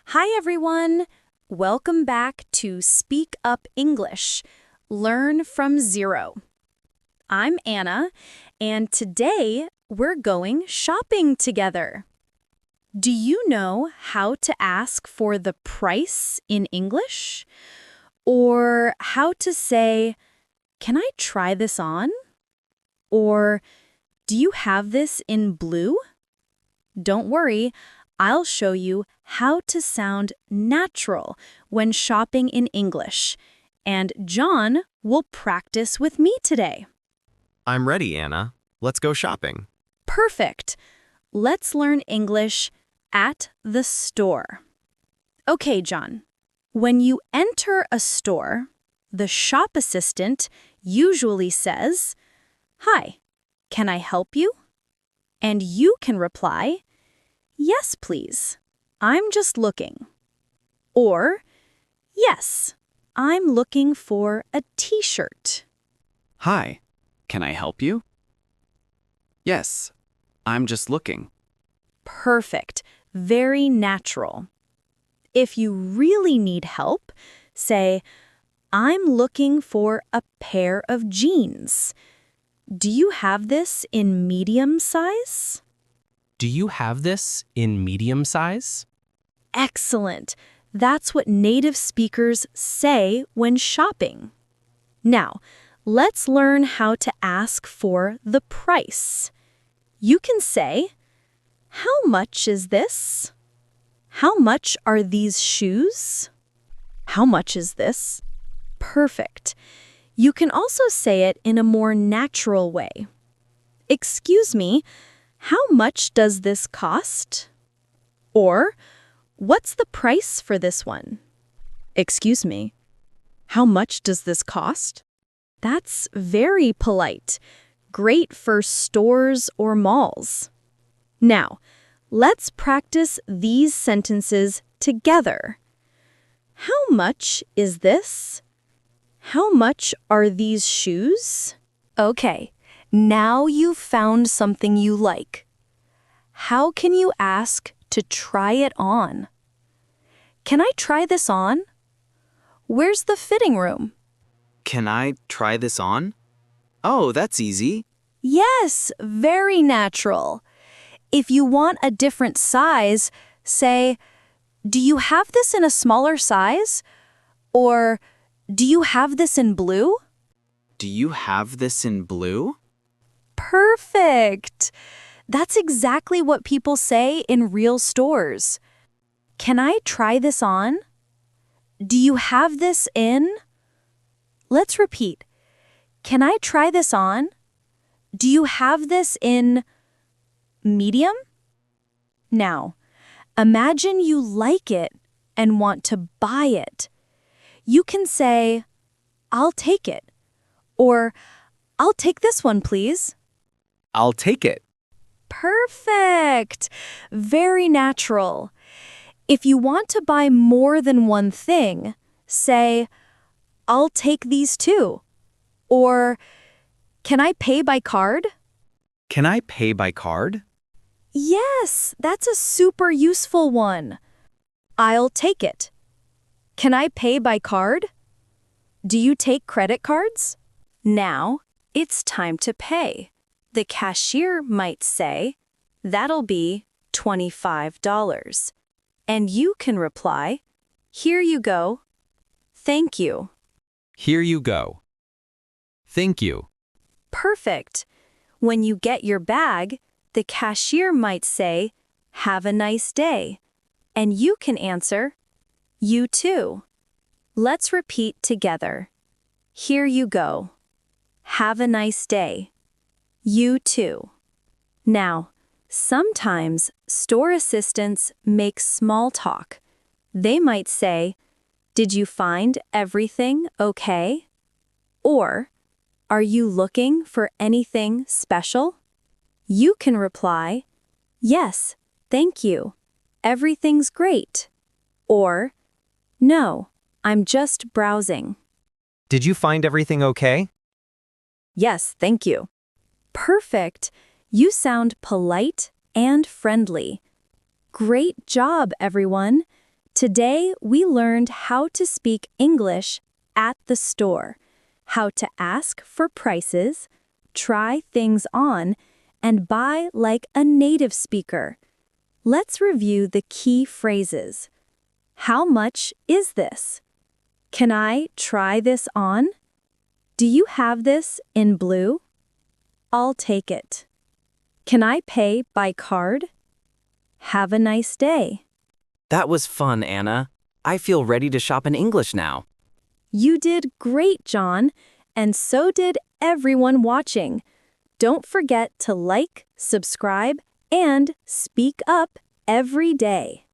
Hi, everyone. Welcome back to Speak Up English. Learn from zero. I'm Anna, and today we're going shopping together. Do you know how to ask for the price in English? Or how to say, "Can I try this on?" Or, "Do you have this in blue?" Don't worry, I'll show you how to sound natural when shopping in English, and John will practice with me today. I'm ready, Anna. Let's go shopping. Perfect. Let's learn English at the store. Okay, John. When you enter a store, the shop assistant usually says, "Hi, can I help you?" And you can reply, "Yes, please. I'm just looking." Or, "Yes, I'm looking for a t-shirt." Hi, can I help you? Yes, I'm just looking. Perfect. Very natural. If you really need help, say, "I'm looking for a pair of jeans. Do you have this in medium size?" Do you have this in medium size? Excellent. That's what native speakers say when shopping. Now, let's learn how to ask for the price. You can say, "How much is this?" "How much are these shoes?" "How much is this?" Perfect. You can also say it in a more natural way. "Excuse me, how much does this cost?" Or, "What's the price for this one?" "Excuse me, how much does this cost?" That's very polite. Great for stores or malls. Now, let's practice these sentences together. How much is this? How much are these shoes? Okay, now you've found something you like. How can you ask to try it on? "Can I try this on?" "Where's the fitting room?" Can I try this on? Oh, that's easy. Yes, very natural. If you want a different size, say, "Do you have this in a smaller size?" Or, "Do you have this in blue?" Do you have this in blue? Perfect. That's exactly what people say in real stores. "Can I try this on?" "Do you have this in?" Let's repeat. "Can I try this on?" "Do you have this in medium?" Now, imagine you like it and want to buy it. You can say, "I'll take it," or "I'll take this one, please." I'll take it. Perfect. Very natural. If you want to buy more than one thing, say, "I'll take these too." Or, "Can I pay by card?" Can I pay by card? Yes, that's a super useful one. "I'll take it." "Can I pay by card?" "Do you take credit cards?" Now, it's time to pay. The cashier might say, "That'll be $25. And you can reply, "Here you go. Thank you." Here you go. Thank you. Perfect. When you get your bag, the cashier might say, "Have a nice day." And you can answer, "You too." Let's repeat together. Here you go. Have a nice day. You too. Now, sometimes store assistants make small talk. They might say, "Did you find everything okay?" Or, "Are you looking for anything special?" You can reply, "Yes, thank you. Everything's great." Or, "No, I'm just browsing." Did you find everything okay? Yes, thank you. Perfect. You sound polite and friendly. Great job, everyone. Today, we learned how to speak English at the store, how to ask for prices, try things on, and buy like a native speaker. Let's review the key phrases. How much is this? Can I try this on? Do you have this in blue? I'll take it. Can I pay by card? Have a nice day. That was fun, Anna. I feel ready to shop in English now. You did great, John, and so did everyone watching. Don't forget to like, subscribe, and speak up every day.